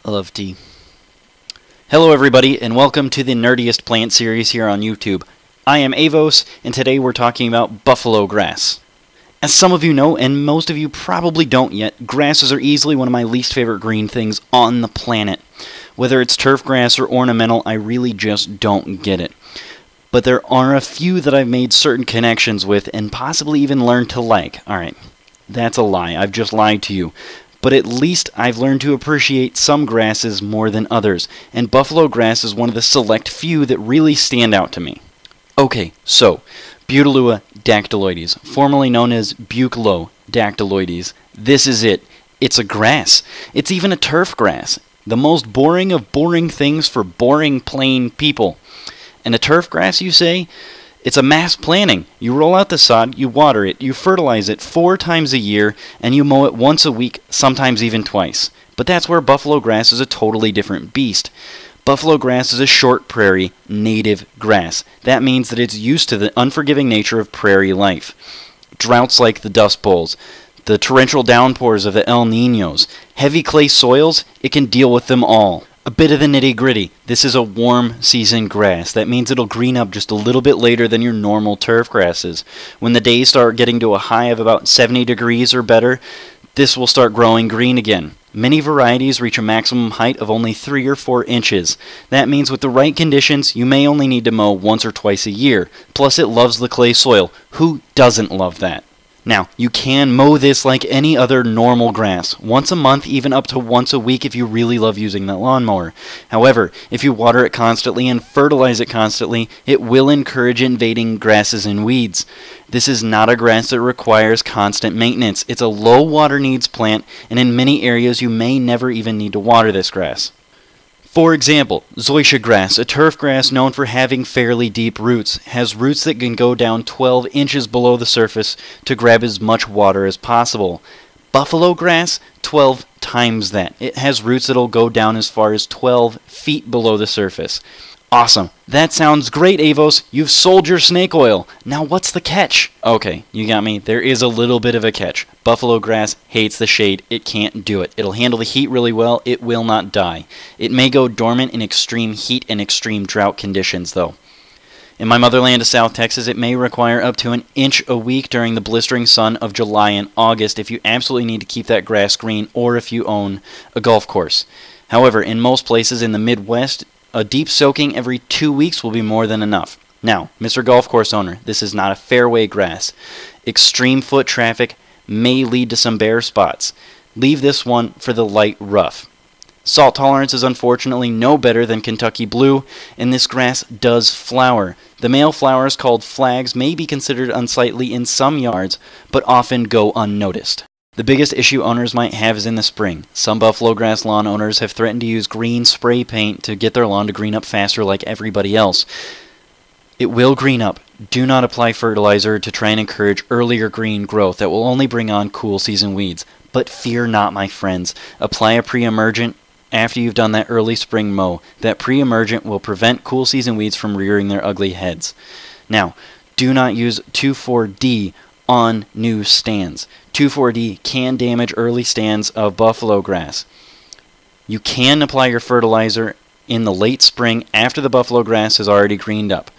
I love tea. Hello everybody, and welcome to the nerdiest plant series here on YouTube. I am Avos, and today we're talking about buffalo grass. As some of you know, and most of you probably don't yet, grasses are easily one of my least favorite green things on the planet. Whether it's turf grass or ornamental, I really just don't get it. But there are a few that I've made certain connections with, and possibly even learned to like. Alright, that's a lie. I've just lied to you. But at least I've learned to appreciate some grasses more than others, and buffalo grass is one of the select few that really stand out to me. Okay, so, Butalua dactyloides, formerly known as Bucalo dactyloides. This is it. It's a grass. It's even a turf grass. The most boring of boring things for boring, plain people. And a turf grass, you say? It's a mass planting. You roll out the sod, you water it, you fertilize it 4 times a year, and you mow it once a week, sometimes even twice. But that's where buffalo grass is a totally different beast. Buffalo grass is a short prairie, native grass. That means that it's used to the unforgiving nature of prairie life. Droughts like the Dust Bowls, the torrential downpours of the El Niños, heavy clay soils, it can deal with them all. A bit of the nitty-gritty. This is a warm season grass. That means it'll green up just a little bit later than your normal turf grasses. When the days start getting to a high of about 70 degrees or better, this will start growing green again. Many varieties reach a maximum height of only 3 or 4 inches. That means with the right conditions, you may only need to mow once or twice a year. Plus it loves the clay soil. Who doesn't love that? Now, you can mow this like any other normal grass, once a month, even up to once a week if you really love using that lawnmower. However, if you water it constantly and fertilize it constantly, it will encourage invading grasses and weeds. This is not a grass that requires constant maintenance. It's a low water needs plant, and in many areas you may never even need to water this grass. For example, zoysia grass, a turf grass known for having fairly deep roots, has roots that can go down 12 inches below the surface to grab as much water as possible. Buffalo grass, 12 times that. It has roots that'll go down as far as 12 feet below the surface. Awesome. That sounds great, Avos. You've sold your snake oil. Now what's the catch? Okay, you got me. There is a little bit of a catch. Buffalo grass hates the shade. It can't do it. It'll handle the heat really well. It will not die. It may go dormant in extreme heat and extreme drought conditions, though. In my motherland of South Texas, it may require up to an inch a week during the blistering sun of July and August if you absolutely need to keep that grass green or if you own a golf course. However, in most places in the Midwest, a deep soaking every 2 weeks will be more than enough. Now, Mr. Golf Course owner, this is not a fairway grass. Extreme foot traffic may lead to some bare spots. Leave this one for the light rough. Salt tolerance is unfortunately no better than Kentucky Blue, and this grass does flower. The male flowers called flags may be considered unsightly in some yards, but often go unnoticed. The biggest issue owners might have is in the spring. Some buffalo grass lawn owners have threatened to use green spray paint to get their lawn to green up faster like everybody else. It will green up. Do not apply fertilizer to try and encourage earlier green growth. That will only bring on cool season weeds. But fear not, my friends. Apply a pre-emergent after you've done that early spring mow. That pre-emergent will prevent cool season weeds from rearing their ugly heads. Now, do not use 2,4-D on new stands. 2,4-D can damage early stands of buffalo grass. You can apply your fertilizer in the late spring after the buffalo grass has already greened up.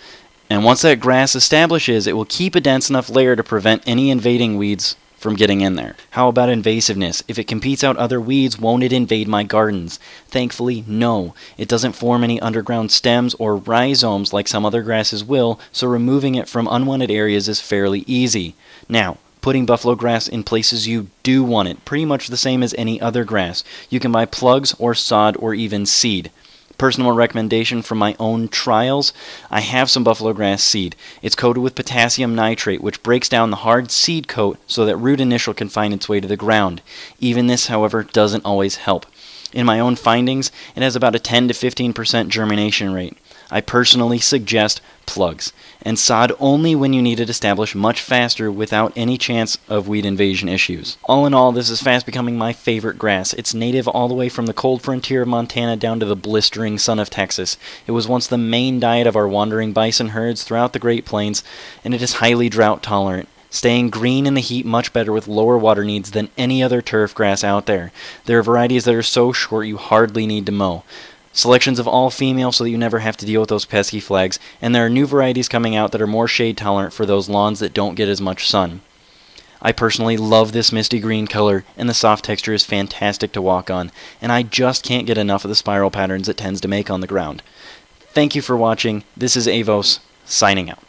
And once that grass establishes, it will keep a dense enough layer to prevent any invading weeds from getting in there. How about invasiveness? If it competes out other weeds, won't it invade my gardens? Thankfully, no. It doesn't form any underground stems or rhizomes like some other grasses will, so removing it from unwanted areas is fairly easy. Now, putting buffalo grass in places you do want it, pretty much the same as any other grass. You can buy plugs or sod or even seed. Personal recommendation from my own trials, I have some buffalo grass seed. It's coated with potassium nitrate, which breaks down the hard seed coat so that root initial can find its way to the ground. Even this, however, doesn't always help. In my own findings, it has about a 10 to 15% germination rate. I personally suggest plugs, and sod only when you need it established much faster without any chance of weed invasion issues. All in all, this is fast becoming my favorite grass. It's native all the way from the cold frontier of Montana down to the blistering sun of Texas. It was once the main diet of our wandering bison herds throughout the Great Plains, and it is highly drought tolerant. staying green in the heat much better with lower water needs than any other turf grass out there. There are varieties that are so short you hardly need to mow. Selections of all female so that you never have to deal with those pesky flags, and there are new varieties coming out that are more shade tolerant for those lawns that don't get as much sun. I personally love this misty green color, and the soft texture is fantastic to walk on, and I just can't get enough of the spiral patterns it tends to make on the ground. Thank you for watching. This is Avos, signing out.